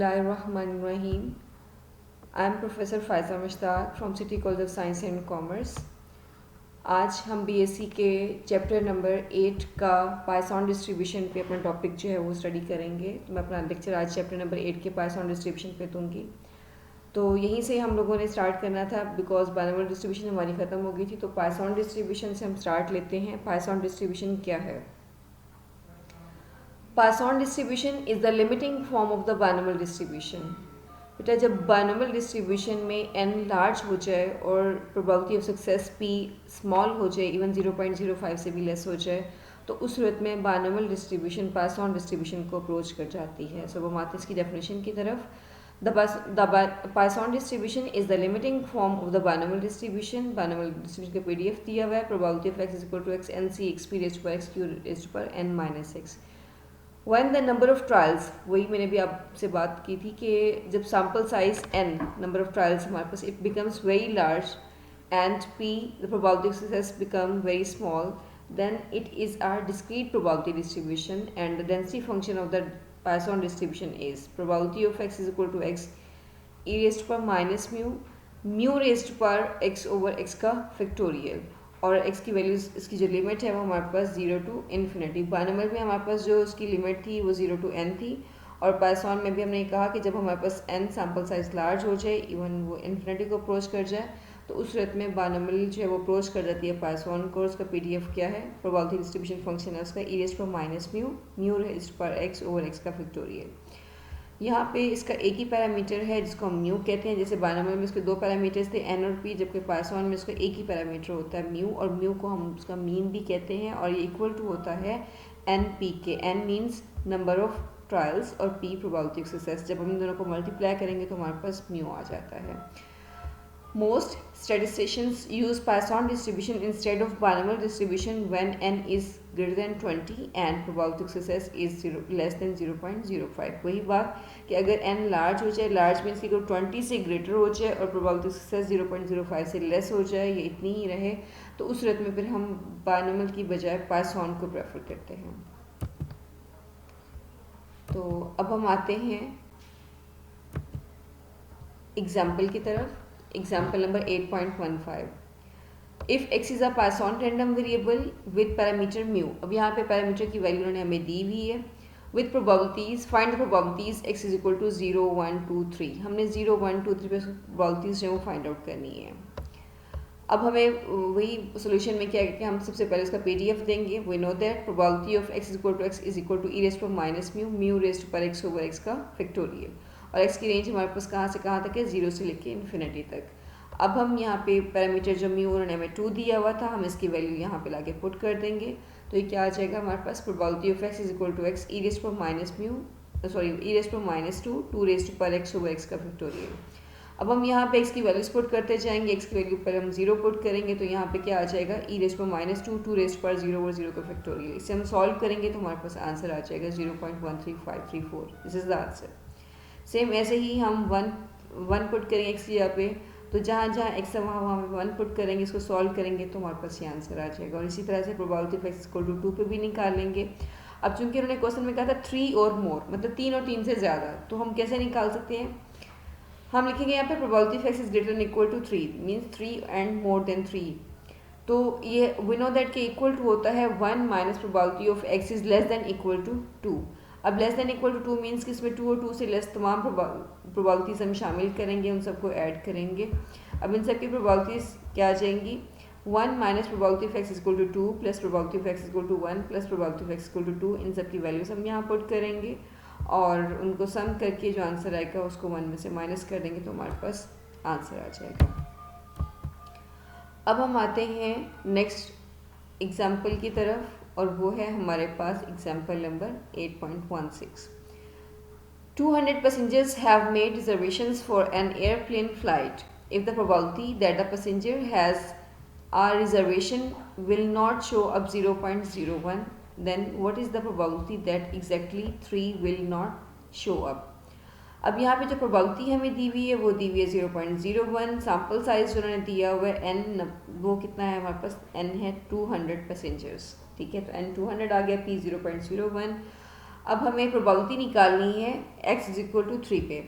Bismillahirrahmanirrahim. I am Professor Faiza Mushtaq from City College of Science and Commerce. आज हम BSc के chapter number 8 का Python distribution पे अपना टॉपिक जो है वो स्टडी करेंगे। तो मैं अपना लेक्चर आज चैप्टर नंबर 8 के पाइथन डिस्ट्रीब्यूशन पे दूंगी। तो यहीं से हम लोगों ने स्टार्ट करना था बिकॉज बाइनोमियल डिस्ट्रीब्यूशन हमारी ख़त्म हो गई थी। तो पाइथन डिस्ट्रीब्यूशन से हम स्टार्ट लेते हैं। पाइथन डिस्ट्रीब्यूशन क्या है? Python distribution is the limiting form of the binomial distribution. बेटा जब बाइनोमियल डिस्ट्रीब्यूशन में n लार्ज हो जाए और probability of success p small हो जाए, इवन 0.05 से भी लेस हो जाए, तो उस सूरत में बाइनोमियल डिस्ट्रीब्यूशन पाइथन डिस्ट्रीब्यूशन को अप्रोच कर जाती है। सो हम आते हैं इसकी डेफिनेशन की तरफ। The python distribution is the limiting form of the binomial distribution. Binomial distribution का PDF दिया हुआ है। Probability of x is equal to x n c x p raised to power x q raised to power n minus x। When the number of trials, वही मैंने भी आपसे बात की थी कि जब sample size n number of trials हमारे पास it becomes very large and p the probability of success become very small, then it is our discrete probability distribution, and the density function of the Poisson distribution is probability of x is equal to x e raised to power minus mu raised to power x over x का factorial. और x की values इसकी जो limit है वो हमारे पास 0 to infinity. Binomial में हमारे पास जो उसकी लिमिट थी वो 0 टू n थी, और पाइथन में भी हमने कहा कि जब हमारे पास n सैम्पल साइज लार्ज हो जाए, इवन वो इन्फिनिटी को अप्रोच कर जाए, तो उस सूरत में बाइनोमियल जो है वो अप्रोच कर जाती है पाइथन को। उसका PDF क्या है? प्रोबेबिलिटी डिस्ट्रीब्यूशन फंक्शन है उसका e raised to power minus mu raised to power x over x का फैक्टोरियल। यहाँ पे इसका एक ही पैरामीटर है जिसको हम म्यू कहते हैं। जैसे बाइनोमियल में इसके दो पैरामीटर्स थे n और p, जबकि पाइथन में इसका एक ही पैरामीटर होता है म्यू, और म्यू को हम उसका मीन भी कहते हैं, और ये इक्वल टू होता है np के। n means number of trials और p प्रोबेबिलिटी ऑफ सक्सेस। जब हम इन दोनों को मल्टीप्लाई करेंगे तो हमारे पास म्यू आ जाता है। Most statisticians use Poisson distribution instead of binomial distribution when n is greater than 20 and probability of success is less than 0.05। वही बात कि अगर n लार्ज हो जाए, लार्ज मीन्स कि 20 से ग्रेटर हो जाए और probability of success 0.05 से लेस हो जाए, ये इतनी ही रहे, तो उस सूरत में फिर हम बाइनोमियल की बजाय Poisson को प्रेफर करते हैं। तो अब हम आते हैं एग्जाम्पल की तरफ। Example number 8.15. If x is a Poisson random variable with parameter mu, अब यहाँ पे पैरामीटर की वैल्यू उन्होंने हमें दी हुई है। With probabilities, find the probabilities x is equal to 0, 1, 2, 3। हमने 0, 1, 2, 3 पे probabilities जो है वो फाइंड आउट करनी है। अब हमें वही सोल्यूशन में क्या है कि हम सबसे पहले इसका PDF देंगे। We know that probability of x is equal to e raised to minus mu raised to power x over x का फैक्टोरियल, और x की रेंज हमारे पास कहाँ से कहाँ तक है? 0 से लेके इन्फिनिटी तक। अब हम यहाँ पे पैरामीटर जो म्यू उन्होंने हमें 2 दिया हुआ था, हम इसकी वैल्यू यहाँ पे लाके पुट कर देंगे, तो ये क्या आ जाएगा हमारे पास? Probability of x is equal to x e raised to power minus 2 raised to power x over x का फैक्टोरियल। अब हम यहाँ पे x की वैल्यूज पुट करते जाएंगे। x की वैल्यू पर हम 0 पुट करेंगे, तो यहाँ पे क्या आ जाएगा? e raised to power minus 2 raised to power 0 over 0 का फैक्टोरियल। इसे हम सॉल्व करेंगे तो हमारे पास आंसर आ जाएगा 0.13534। This is the answer. Same ऐसे ही हम वन पुट करेंगे x की जगह पे, तो जहाँ जहाँ x है वहाँ वन पुट करेंगे, इसको सॉल्व करेंगे तो हमारे पास ये आंसर आ जाएगा। और इसी तरह से probability of x equal to 2 पे भी निकालेंगे। अब चूंकि उन्होंने क्वेश्चन में कहा था 3 और मोर, मतलब 3 और 3 से ज़्यादा, तो हम कैसे निकाल सकते हैं? हम लिखेंगे यहाँ पे probability of x is greater than equal to 3 means 3 and more than 3। तो ये वी नो दैट के इक्वल टू होता है 1 minus probability of x is less than equal to 2। अब less than equal to 2 means कि इसमें 2 और 2 से लेस तमाम प्रोबेबिलिटीज हम शामिल करेंगे, उन सबको ऐड करेंगे। अब इन सब की प्रोबेबिलिटीज क्या आ जाएंगी? 1 minus probability of x equal to 2 plus probability of x equal to 1 plus probability of x equal to 2। इन सब की वैल्यूज हम यहाँ पुट करेंगे और उनको सम करके जो आंसर आएगा उसको 1 में से माइनस कर देंगे, तो हमारे पास आंसर आ जाएगा। अब हम आते हैं नेक्स्ट एग्जाम्पल की तरफ, और वो है हमारे पास example number 8.16। 200 passengers have made reservations for an airplane flight. If the probability that the passenger has a reservation will not show up 0.01, then what is the probability that exactly 3 will not show up? अब यहाँ पे जो probability हमें दी हुई है वो दी हुई है 0.01। सैम्पल साइज उन्होंने दिया हुआ है n, वो कितना है हमारे पास? n है 200 पैसेंजर्स। ठीक है, तो n 200 आ गया, p 0.01। अब हमें प्रोबेबिलिटी निकालनी है x इज इक्वल टू 3 पे।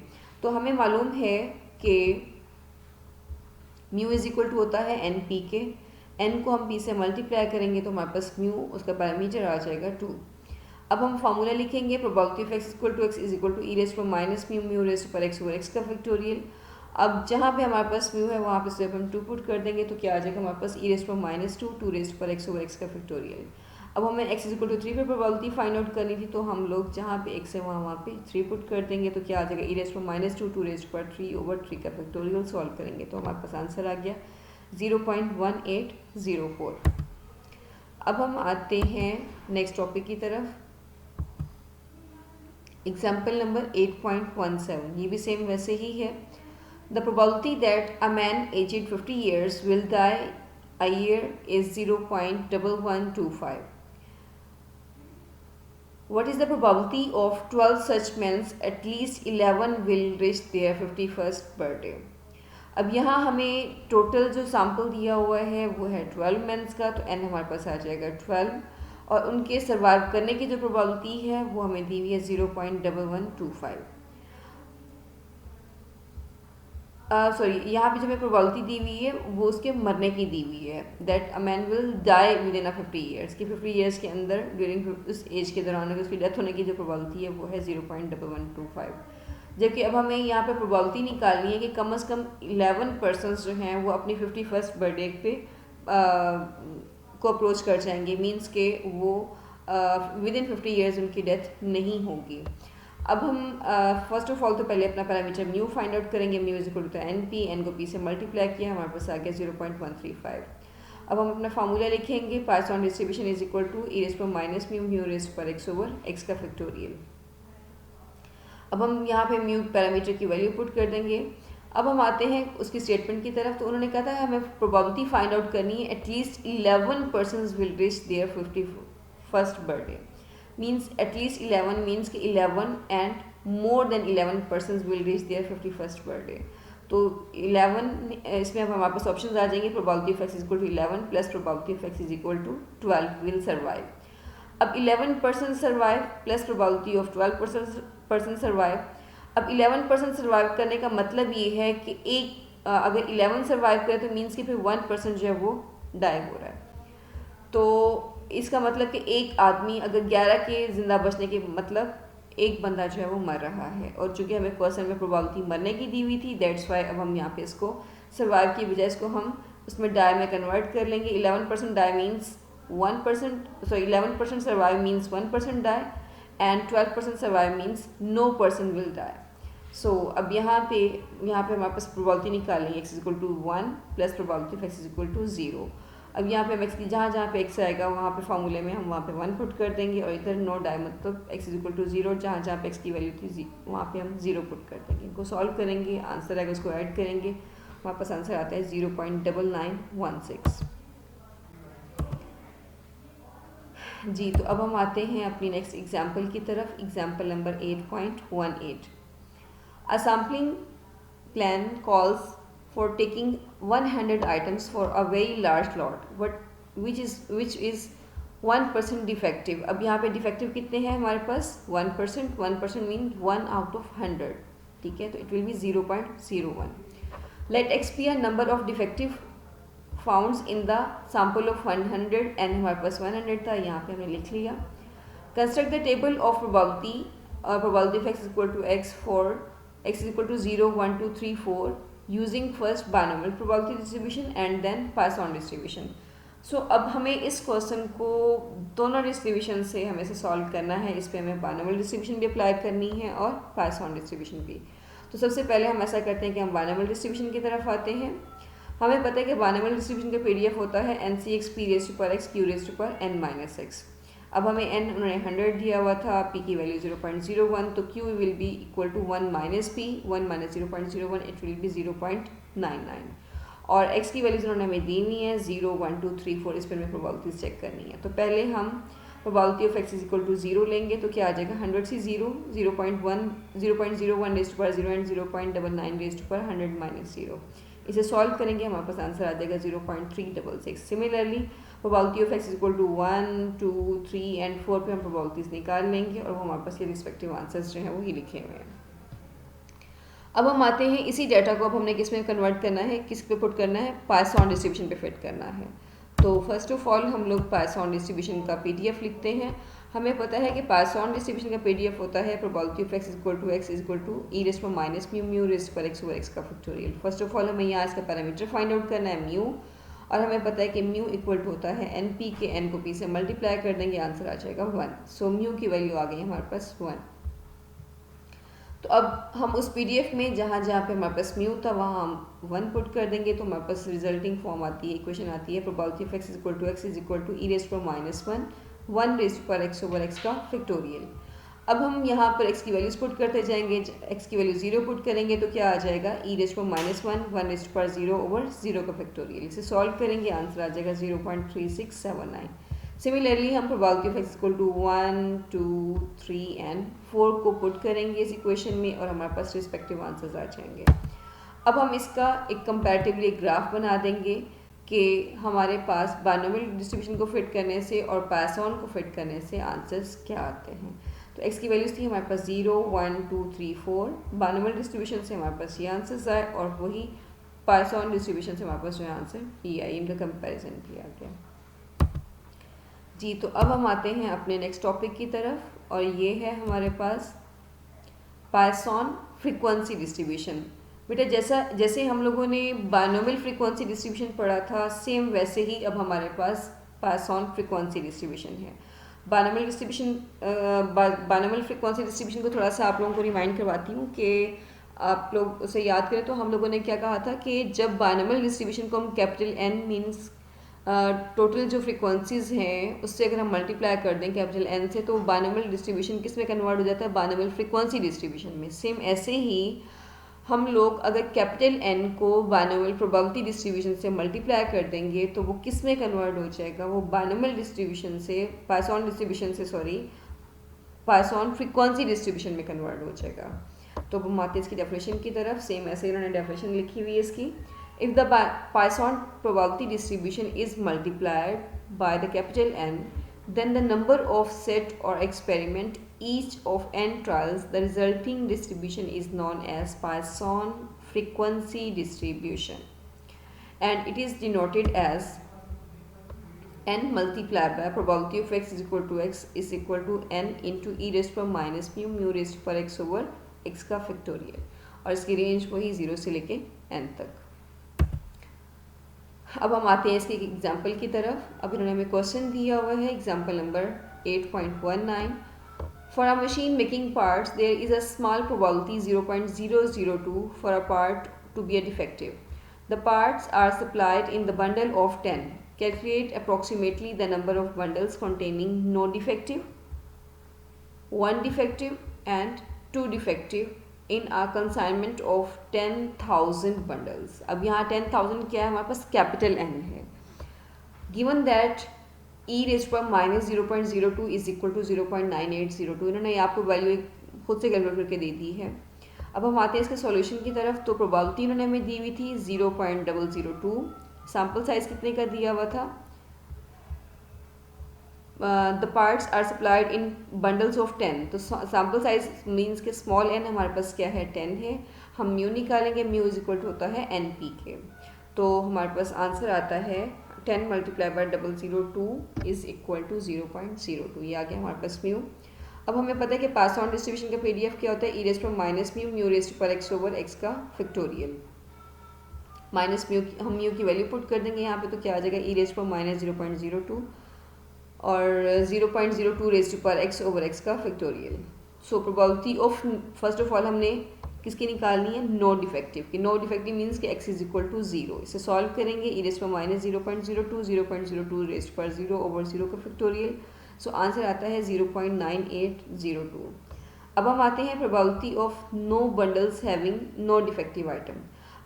तो हमें मालूम है कि म्यू इज इक्वल टू होता है एन पी के, एन को हम पी से मल्टीप्लाई करेंगे तो हमारे पास म्यू उसका पैरामीटर आ जाएगा 2। अब हम फार्मूला लिखेंगे probability of x equal to x is equal to e raised पर माइनस म्यू म्यू रेस्ट पर एक्स ओवर एक्स का फैक्टोरियल। अब जहाँ पे हमारे पास म्यू है वहाँ पे सिर्फ हम 2 पुट कर देंगे तो क्या आ जाएगा हमारे पास ई रेस्ट पर माइनस 2 रेस्ट पर एक्स ओवर एक्स का फैक्टोरियल। अब हमें x इज इक्वल टू 3 पे प्रोबेबिलिटी फाइंड आउट करनी थी तो हम लोग जहाँ पे x है वहाँ पे 3 पुट कर देंगे तो क्या आ जाएगा ई रेस्ट पर माइनस 2 रेस्ट पर 3 ओवर 3 का फैक्टोरियल सॉल्व करेंगे तो हमारे पास आंसर आ गया 0.1804। अब हम आते हैं नेक्स्ट टॉपिक की तरफ। एग्जाम्पल नंबर 8.17, ये भी सेम वैसे ही है। The probability that a man aged 50 years will die a year is 0.1125. What is the probability of 12 such men, at least 11 will reach their 51st birthday? अब यहाँ हमें टोटल जो सैम्पल दिया हुआ है वो है 12 मेंस का, तो n हमारे पास आ जाएगा 12 और उनके सर्वाइव करने की जो प्रोबेबिलिटी है वो हमें दी हुई है 0.1125। सॉरी, यहाँ पे जो हमें प्रोबेबिलिटी दी हुई है वो उसके मरने की दी हुई है, that a man will die within 50 years, कि 50 years के अंदर ड्यूरिंग उस एज के दौरान अगर उसकी डेथ होने की जो प्रोबेबिलिटी है वो है 0.1125। जबकि अब हमें यहाँ पे प्रोबेबिलिटी निकालनी है कि कम से कम 11 पर्सनस जो हैं वो अपनी 51st बर्थडे पे को अप्रोच कर जाएंगे, मीन्स के वो विद इन 50 years उनकी डेथ नहीं होगी। अब हम फर्स्ट ऑफ ऑल तो पहले अपना पैरामीटर म्यू फाइंड आउट करेंगे। Mu is equal to n p, n को पी से मल्टीप्लाई किया हमारे पास आ गया 0.135। अब हम अपना फार्मूला लिखेंगे python distribution is equal to e raised पर माइनस म्यू म्यू रेस्ट पर एक्स ओवर एक्स का फैक्टोरियल। अब हम यहाँ पे म्यू पैरामीटर की वैल्यू पुट कर देंगे। अब हम आते हैं उसकी स्टेटमेंट की तरफ। तो उन्होंने कहा था हमें प्रोबेबिलिटी फाइंड आउट करनी है at least 11 persons will reach their 51st birthday, means at least 11 means कि 11 and more than 11 persons will reach their 51st birthday। तो 11 इसमें अब हमारे पास ऑप्शन आ जाएंगे probability of x is equal to 11 plus probability of x is equal to 12 will survive. अब 11 person survive plus probability of 12 person survive. अब 11 person survive करने का मतलब ये है कि एक अगर 11 सर्वाइव करे तो मीन्स कि फिर 1 पर्सन जो है वो डाई हो रहा है। तो इसका मतलब कि एक आदमी अगर 11 के ज़िंदा बचने के मतलब एक बंदा जो है वो मर रहा है, और चूँकि हमें क्वेश्चन में प्रोबेबिलिटी मरने की दी हुई थी दैट्स वाई अब हम यहाँ पे इसको सर्वाइव की बजाय इसको हम उसमें डाई में कन्वर्ट कर लेंगे। 11% die means 1%, sorry 11% survive means 1% die and 12% survive means no person will die. So अब यहाँ पे हमारे पास प्रोबेबिलिटी निकालनी है X is equal to 1 plus probability of x is equal to 0। अब यहाँ पे हम एक्स की जहाँ पे एक्स आएगा वहाँ पे फार्मूले में हम वहाँ पे 1 पुट कर देंगे और इधर नो डाई मतलब एक्स इज इक्वल टू 0, जहाँ पे एक्स की वैल्यू थी वहाँ पे हम 0 पुट कर देंगे। इनको सॉल्व करेंगे, आंसर आएगा उसको ऐड करेंगे, हमारे पास आंसर आता है 0.9916। जी, तो अब हम आते हैं अपनी नेक्स्ट एग्जाम्पल की तरफ। Example number 8.18। A sampling plan calls for taking 100 items for a very large lot, which is 1% defective। अब यहाँ पे डिफेक्टिव कितने हैं हमारे पास 1%, 1% मीन 1 out of 100, ठीक है, तो it will be 0.01। Let X be a number of defective founds in the sample of 100 and हमारे पास 100 था, यहाँ पे हमने लिख लिया। Construct the table of probability of x equal to X for X is equal to 0, 1, 2, 3, 4 using first binomial probability distribution and then Poisson distribution. So अब हमें इस क्वेश्चन को दोनों डिस्ट्रीब्यूशन से हमें से सॉल्व करना है। इस पर हमें बायनॉमियल डिस्ट्रीब्यूशन भी अप्लाई करनी है और पाइथन डिस्ट्रीब्यूशन भी। तो सबसे पहले हम ऐसा करते हैं कि हम बायनॉमियल डिस्ट्रीब्यूशन की तरफ आते हैं। हमें पता है कि बायनॉमियल डिस्ट्रीब्यूशन का पीडीएफ होता है NCX p raised to power x q raised to power n minus x। अब हमें n उन्होंने 100 दिया हुआ था, p की वैल्यू 0.01, तो q will be equal to 1 minus p, 1 minus 0.01 it will be 0.99, और x की वैल्यूज उन्होंने हमें दी हुई है 0, 1, 2, 3, 4। इस पर हमें प्रोबेबिलिटीज चेक करनी है। तो पहले हम probability of x is equal to 0 लेंगे, तो क्या आ जाएगा 100 से 0, 0.1 raise to power 0 and 0.99 raise to power 100 minus 0। इसे सॉल्व करेंगे हमारे पास आंसर आ जाएगा 0.366। Similarly probability of x equal to 1, 2, 3 and 4 पे हम प्रोबेबिलिटीज निकाल लेंगे और वो हमारे पास ये रिस्पेक्टिव आंसर्स जो हैं वही लिखे हुए हैं। अब हम आते हैं इसी डाटा को अब हमने किस में कन्वर्ट करना है, किस पे पुट करना है, पाइथन डिस्ट्रीब्यूशन पे फिट करना है। तो फर्स्ट ऑफ ऑल हम लोग पाइथन डिस्ट्रीब्यूशन का PDF लिखते हैं। हमें पता है कि पाइथन डिस्ट्रीब्यूशन का PDF होता है probability of x equal to e raise पर माइनस म्यू म्यू रेज़ पर x ओवर x का फैक्टोरियल। फर्स्ट ऑफ ऑल हमें यहाँ इसका पैरामीटर फाइंड आउट करना है म्यू, और हमें पता है कि म्यू इक्वल टू होता है NP के n को p से मल्टीप्लाई कर देंगे, आंसर आ जाएगा 1। सो म्यू की वैल्यू आ गई हमारे पास 1। तो अब हम उस PDF में जहाँ जहाँ पे हमारे पास म्यू था वहाँ हम 1 पुट कर देंगे, तो हमारे पास रिजल्टिंग फॉर्म आती है, इक्वेशन आती है probability of x is equal to e raise पर माइनस 1 रेज़ पर x ओवर x का फैक्टोरियल। अब हम यहाँ पर x की वैल्यूज पुट करते जाएंगे, x की वैल्यू 0 पुट करेंगे तो क्या आ जाएगा e रेज़ पर माइनस 1 रेज़ पर 0 ओवर 0 का फैक्टोरियल। इसे सॉल्व करेंगे आंसर आ जाएगा 0.3679। सिमिलरली हम probability of x equal to 1, 2, 3 and 4 को पुट करेंगे इस इक्वेशन में और हमारे पास रिस्पेक्टिव आंसर्स आ जाएंगे। अब हम इसका एक कंपैरेटिवली ग्राफ बना देंगे कि हमारे पास बाइनोमियल डिस्ट्रीब्यूशन को फिट करने से और पाइथन को फिट करने से आंसर्स क्या आते हैं। तो x की वैल्यूज थी हमारे पास 0, 1, 2, 3, 4। बाइनोमियल डिस्ट्रीब्यूशन से हमारे पास ये आंसर्स आए और वही पाइथन डिस्ट्रीब्यूशन से हमारे पास जो आंसर ये आई, इनका कंपेरिजन किया गया जी। तो अब हम आते हैं अपने नेक्स्ट टॉपिक की तरफ और ये है हमारे पास पाइथन फ्रीक्वेंसी डिस्ट्रीब्यूशन। बेटा जैसे हम लोगों ने बाइनोमियल फ्रीक्वेंसी डिस्ट्रीब्यूशन पढ़ा था, सेम वैसे ही अब हमारे पास पाइथन फ्रीक्वेंसी डिस्ट्रीब्यूशन है। बाइनोमियल फ्रीक्वेंसी डिस्ट्रीब्यूशन को थोड़ा सा आप लोगों को रिमाइंड करवाती हूँ कि आप लोग उसे याद करें। तो हम लोगों ने क्या कहा था कि जब बाइनोमियल डिस्ट्रीब्यूशन को हम कैपिटल N मीन्स टोटल जो फ्रीक्वेंसीज हैं उससे अगर हम मल्टीप्लाई कर दें कैपिटल N से, तो बाइनोमियल डिस्ट्रीब्यूशन किस में कन्वर्ट हो जाता है, बाइनोमियल फ्रीक्वेंसी डिस्ट्रीब्यूशन में। सेम ऐसे ही हम लोग अगर कैपिटल N को बाइनोमियल प्रोबेबिलिटी डिस्ट्रीब्यूशन से मल्टीप्लाई कर देंगे तो वो किस में कन्वर्ट हो जाएगा, वो बाइनोमियल डिस्ट्रीब्यूशन से पाइथन फ्रीक्वेंसी डिस्ट्रीब्यूशन में कन्वर्ट हो जाएगा। तो हम आते हैं इसकी डेफिनेशन की तरफ। सेम ऐसे इन्होंने डेफिनेशन लिखी हुई है इसकी। If the Poisson probability distribution is multiplied by the capital N, then the number of set or experiment each of n trials, the resulting distribution is known as Poisson frequency distribution, and it is denoted as n multiplied by probability of x is equal to n into e raised to minus mu raised to x over x का factorial, और इसकी range वही 0 से लेके n तक। अब हम आते हैं इसके एग्जाम्पल की तरफ। अब इन्होंने हमें क्वेश्चन दिया हुआ है example number 8.19। For a machine making parts there is a small probability 0.002 for a part to be a defective. The parts are supplied in the bundle of 10। Calculate approximately the number of bundles containing no defective, 1 defective and 2 defective in a consignment of 10,000 bundles. अब यहाँ 10,000 क्या है, हमारे पास capital N है। Given that e raise पर minus 0.02 is equal to 0.9802। इन्होंने आपको वैल्यू खुद से कैलकुलेट करके दे दी है। अब हम आते हैं इसके सॉल्यूशन की तरफ। तो प्रोबेबिलिटी इन्होंने हमें दी हुई थी 0.002। सैम्पल साइज कितने का दिया हुआ था, the parts are supplied in bundles of 10। तो सैम्पल साइज मीन्स के स्मॉल n हमारे पास क्या है, 10 है। हम म्यू निकालेंगे, म्यू इज इक्वल टू होता है NP के। तो हमारे पास आंसर आता है 10 multiply by 002 is equal to 0.02। ये आ गया हमारे पास म्यू। अब हमें पता है कि पाइथन डिस्ट्रीब्यूशन का PDF क्या होता है, e raise to minus mu raise to x over x का फैक्टोरियल। माइनस म्यू हम म्यू की वैल्यू पुट कर देंगे यहाँ पे, तो क्या आ जाएगा e रेज़ टू माइनस 0.02 और 0.02 raise to x over x का factorial. So probability of first of all हमने किसकी निकालनी है, नो डिफेक्टिव की। नो डिफेक्टिव मीन्स कि x इज इक्वल टू 0। इसे सॉल्व करेंगे, e raise to minus 0.02 raise to 0 over 0 का फैक्टोरियल। सो आंसर आता है 0.9802। अब हम आते हैं probability of no bundles having no defective item.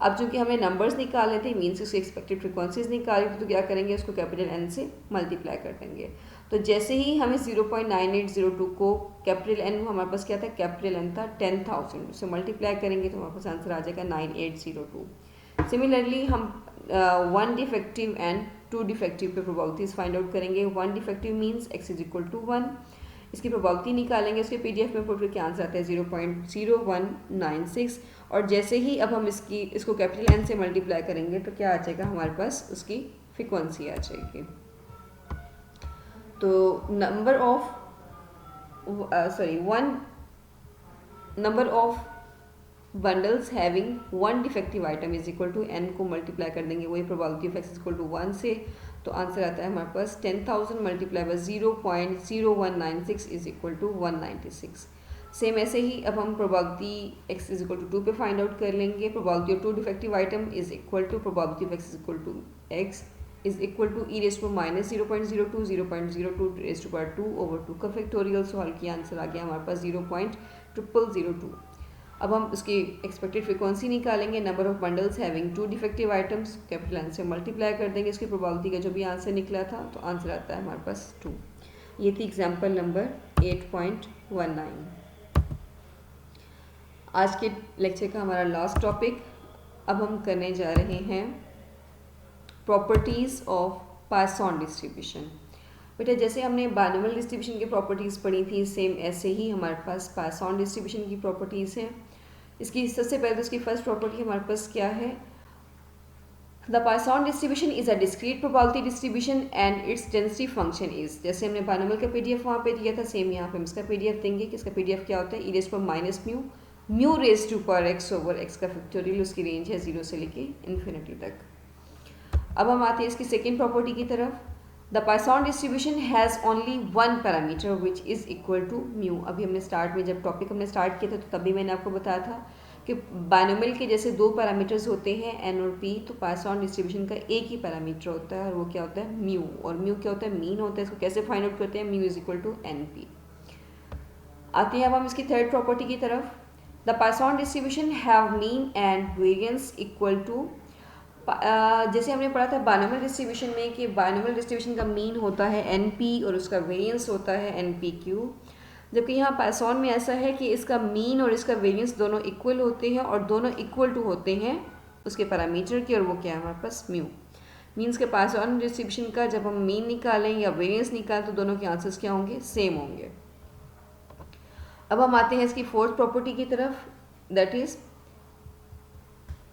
अब चूंकि हमें नंबर्स निकालने थे मीन्स उसकी एक्सपेक्टेड फ्रीक्वेंसीज निकाली थी, तो क्या करेंगे, उसको कैपिटल N से मल्टीप्लाई कर देंगे। तो जैसे ही हमें 0.9802 को कैपिटल N, हमारे पास क्या था, कैपिटल N था 10,000, उससे मल्टीप्लाई करेंगे तो हमारे पास आंसर आ जाएगा 9802। सिमिलरली हम one defective and two defective पे प्रोबेबिलिटीज फाइंड आउट करेंगे। One defective means x is equal to 1, इसकी प्रोबेबिलिटी निकालेंगे, उसके PDF में पुट करके आंसर आता है 0.0196। और जैसे ही अब हम इसको कैपिटल N से मल्टीप्लाई करेंगे तो क्या आ जाएगा हमारे पास, उसकी फ्रीक्वेंसी आ जाएगी। तो number of bundles having one defective item is equal to n को मल्टीप्लाई कर देंगे, वही probability of x equal to 1 से, तो आंसर आता है हमारे पास 10,000 multiply by 0.0196 is equal to 196। Same ऐसे ही अब हम probability x is equal to 2 पे फाइंड आउट कर लेंगे। Probability of two defective item is equal to probability of x is equal to x is equal to e raise to minus 0.02 0.02 raise to power 2 over 2 का factorial. Solve किया, answer आ गया हमारे पास 0.0002। अब हम उसकी एक्सपेक्टेड फ्रीक्वेंसी निकालेंगे। Number of bundles having two defective items capital N से मल्टीप्लाई कर देंगे, इसकी प्रोबेबिलिटी का जो भी आंसर निकला था तो आंसर आता है हमारे पास 2। ये थी एग्जांपल नंबर 8.19। आज के लेक्चर का हमारा लास्ट टॉपिक, अब हम करने जा रहे हैं प्रॉपर्टीज़ ऑफ पाइसॉन डिस्ट्रीब्यूशन। बेटा जैसे हमने बाइनोमियल डिस्ट्रीब्यूशन की प्रॉपर्टीज़ पढ़ी थी, सेम ऐसे ही हमारे पास पाइसॉन डिस्ट्रीब्यूशन की प्रॉपर्टीज़ हैं। इसकी सबसे पहले तो इसकी फर्स्ट प्रॉपर्टी हमारे पास क्या है, the Poisson distribution is a discrete probability distribution and its density function is. जैसे हमने बाइनोमियल का PDF वहाँ पे दिया था, सेम यहाँ पे हम इसका PDF देंगे कि इसका PDF क्या होता है, e raise to minus mu raise to power x over x का फैक्टोरियल, उसकी रेंज है 0 से लेके इन्फिनिटी तक। अब हम आते हैं इसकी सेकेंड प्रॉपर्टी की तरफ, the Poisson distribution has only one parameter which is equal to mu. अभी हमने स्टार्ट में जब टॉपिक हमने स्टार्ट किया था तो तभी मैंने आपको बताया था कि बाइनोमियल के जैसे दो पैरामीटर्स होते हैं n और p, तो पाइसॉन डिस्ट्रीब्यूशन का एक ही पैरामीटर होता है और वो क्या होता है, म्यू। और म्यू क्या होता है, मीन होता है। इसको कैसे फाइंड आउट करते हैं, mu is equal to NP। आते हैं अब हम इसकी थर्ड प्रॉपर्टी की तरफ, the Poisson distribution have mean and variance equal to. जैसे हमने पढ़ा था बाइनोमियल डिस्ट्रीब्यूशन में कि बाइनोमियल डिस्ट्रीब्यूशन का मीन होता है NP और उसका वेरिएंस होता है NPQ, जबकि यहाँ पाइसॉन में ऐसा है कि इसका मीन और इसका वेरिएंस दोनों इक्वल होते हैं और दोनों इक्वल टू होते हैं उसके पैरामीटर के, और वो क्या है हमारे पास, म्यू। मीन्स के पाइसॉन डिस्ट्रीब्यूशन का जब हम मीन निकालें या वेरिएंस निकालें तो दोनों के आंसर्स क्या होंगे, सेम होंगे। अब हम आते हैं इसकी फोर्थ प्रॉपर्टी की तरफ, that is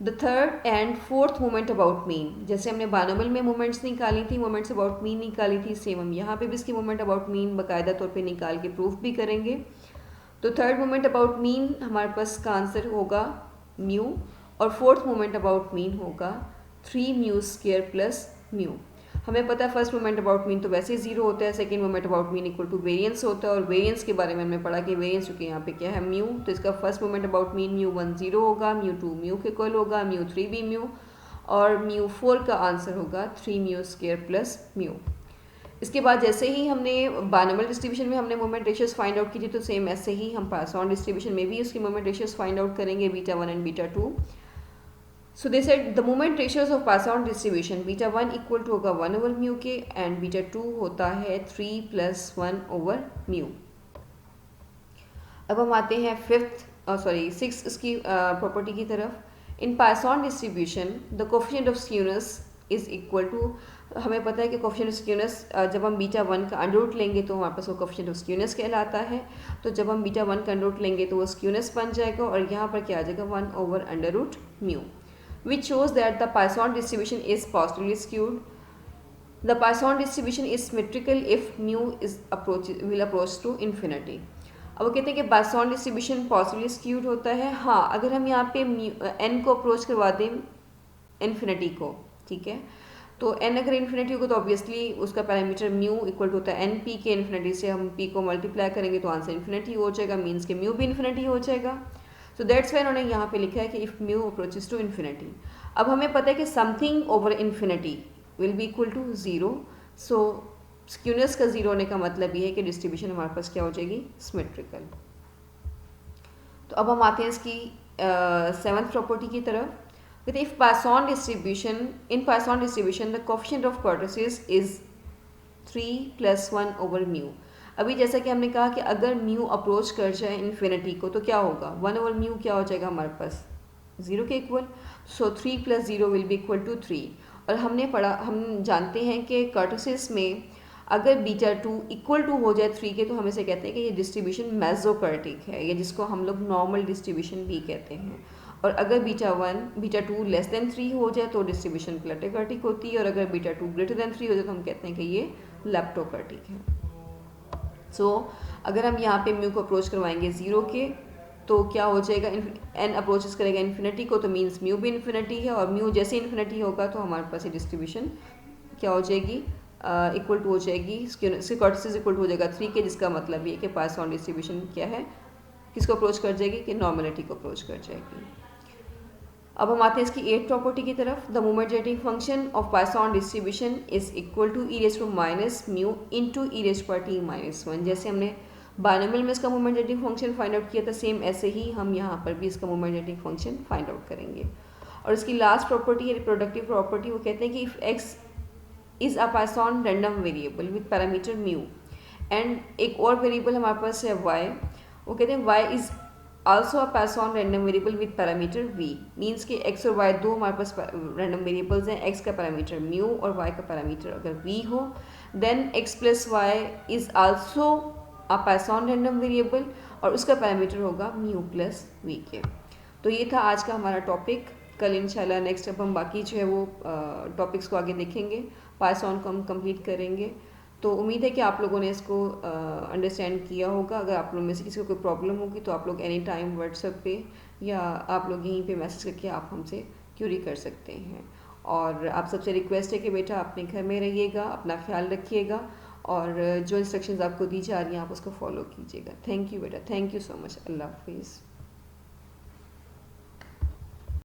the third and fourth moment about mean. जैसे हमने बाइनोमियल में मोमेंट्स निकाली थी, मोमेंट्स अबाउट मीन निकाली थी, सेम हम यहाँ पे भी इसकी मोमेंट अबाउट मीन बाकायदा तौर पे निकाल के प्रूफ भी करेंगे। तो थर्ड मोमेंट अबाउट मीन हमारे पास का आंसर होगा म्यू, और फोर्थ मोमेंट अबाउट मीन होगा 3 म्यू स्क्वायर प्लस म्यू। हमें पता है फर्स्ट मोमेंट अबाउट मीन तो वैसे ही 0 होता है, second moment about mean equal to variance होता है, और वेरिएंस के बारे में हमने पढ़ा कि वेरिएंस चूँकि यहाँ पे क्या है, म्यू, तो इसका first moment about mean mu 1 0 होगा, म्यू 2 म्यू के इक्वल होगा, म्यू 3 भी म्यू, और म्यू 4 का आंसर होगा 3 म्यू स्क्वायर प्लस म्यू। इसके बाद जैसे ही हमने बाइनोमियल डिस्ट्रीब्यूशन में हमने मोमेंट रेशियोज फाइंड आउट की थी, तो सेम ऐसे ही हम पाइसॉन डिस्ट्रीब्यूशन में भी उसकी मोमेंट रेशियोज फाइंड आउट करेंगे, beta 1 and beta 2। So they said the moment ratios of Poisson distribution beta 1 equal to होगा 1 ओवर म्यू के, एंड बीटा 2 होता है 3 प्लस 1 ओवर म्यू। अब हम आते हैं सिक्स इसकी प्रॉपर्टी की तरफ। In Poisson distribution the coefficient of skewness is equal to, हमें पता है कि कोफिशिएंट ऑफ स्क्यूनेस जब हम बीटा 1 का अंडर रूट लेंगे तो हमारे पास वो कोफिशिएंट ऑफ स्क्यूनेस कहलाता है। तो जब हम बीटा 1 का अंडर रूट लेंगे तो वो स्क्यूनेस बन जाएगा, और यहाँ पर क्या आ जाएगा, 1 over under root mu, which shows that the Poisson distribution is positively skewed. The Poisson distribution is symmetrical if mu will approach to infinity. अब वो कहते हैं कि Poisson distribution positively skewed होता है, हाँ अगर हम यहाँ पे n को अप्रोच करवा दें इन्फिनिटी को, ठीक है, तो n अगर इन्फिनिटी होगा तो ऑब्वियसली उसका पैरामीटर म्यू इक्वल टू होता है NP के, इन्फिनिटी से हम p को मल्टीप्लाई करेंगे तो आंसर इन्फिनिटी हो जाएगा, मीन्स के म्यू भी इन्फिनिटी हो जाएगा। सो दैट्स वाई उन्होंने यहाँ पे लिखा है कि if mu approaches to infinity. अब हमें पता है कि something over infinity will be equal to 0, so skewness का 0 होने का मतलब ये है कि डिस्ट्रीब्यूशन हमारे पास क्या हो जाएगी, सिमेट्रिकल। तो अब हम आते हैं इसकी सेवंथ प्रॉपर्टी की तरफ, कहते हैं if Poisson distribution in Poisson distribution the coefficient of kurtosis is 3 plus 1 over mu. अभी जैसा कि हमने कहा कि अगर म्यू अप्रोच कर जाए इन्फिनिटी को तो क्या होगा, 1 ओवर म्यू क्या हो जाएगा हमारे पास, 0 के equal, so 3 + 0 will be equal to 3। और हम जानते हैं कि कर्टोसिस में अगर β2 इक्वल टू हो जाए 3 के तो हम इसे कहते हैं कि ये डिस्ट्रीब्यूशन मेसोकर्टिक है, या जिसको हम लोग नॉर्मल डिस्ट्रीब्यूशन भी कहते हैं। और अगर β2 लेस देन 3 हो जाए तो डिस्ट्रीब्यूशन प्लेटोकर्टिक होती है, और अगर β2 ग्रेटर देन 3 हो जाए तो हम कहते हैं कि ये लेप्टोकर्टिक है। सो अगर हम यहाँ पे म्यू को अप्रोच करवाएंगे 0 के तो क्या हो जाएगा, एन अप्रोचेस करेगा इन्फिनिटी को तो मीन्स म्यू भी इन्फिनिटी है, और म्यू जैसे इन्फिनिटी होगा तो हमारे पास ये डिस्ट्रीब्यूशन क्या हो जाएगी, इक्वल टू हो जाएगी, इसके कर्टोसिस इक्वल टू हो जाएगा 3 के, जिसका मतलब ये कि पाइथन डिस्ट्रीब्यूशन क्या है, किसको अप्रोच कर जाएगी, कि नॉर्मलिटी को अप्रोच कर जाएगी। अब हम आते हैं इसकी 8th प्रॉपर्टी की तरफ। The moment generating function of Poisson distribution is equal to e⁻μ into e⁻t−1। जैसे हमने बायनोमियल में इसका moment generating function find out किया था, सेम ऐसे ही हम यहाँ पर भी इसका moment generating function find out करेंगे। और इसकी लास्ट प्रॉपर्टी है रिप्रोडक्टिव प्रॉपर्टी, वो कहते हैं कि if x is a Poisson random variable with parameter mu, and एक और वेरिएबल हमारे पास है y, वो कहते हैं y is also a Poisson random variable with parameter v। Means कि x और y दो हमारे पास रैंडम वेरिएबल्स हैं, x का पैरामीटर म्यू और y का पैरामीटर अगर v हो, then x + y is also a Poisson random variable, और उसका पैरामीटर होगा म्यू + v के। तो ये था आज का हमारा टॉपिक। कल इंशाल्लाह नेक्स्ट अब हम बाकी जो है वो टॉपिक्स को आगे देखेंगे, पाइथन को हम कंप्लीट करेंगे। तो उम्मीद है कि आप लोगों ने इसको अंडरस्टैंड किया होगा। अगर आप लोगों में से किसी को कोई प्रॉब्लम होगी तो आप लोग एनी टाइम व्हाट्सएप पे या आप लोग यहीं पे मैसेज करके आप हमसे क्यूरी कर सकते हैं। और आप सबसे रिक्वेस्ट है कि बेटा अपने घर में रहिएगा, अपना ख्याल रखिएगा, और जो इंस्ट्रक्शंस आपको दी जा रही हैं आप उसको फॉलो कीजिएगा। थैंक यू बेटा, थैंक यू सो मच। अल्लाह हाफिज़।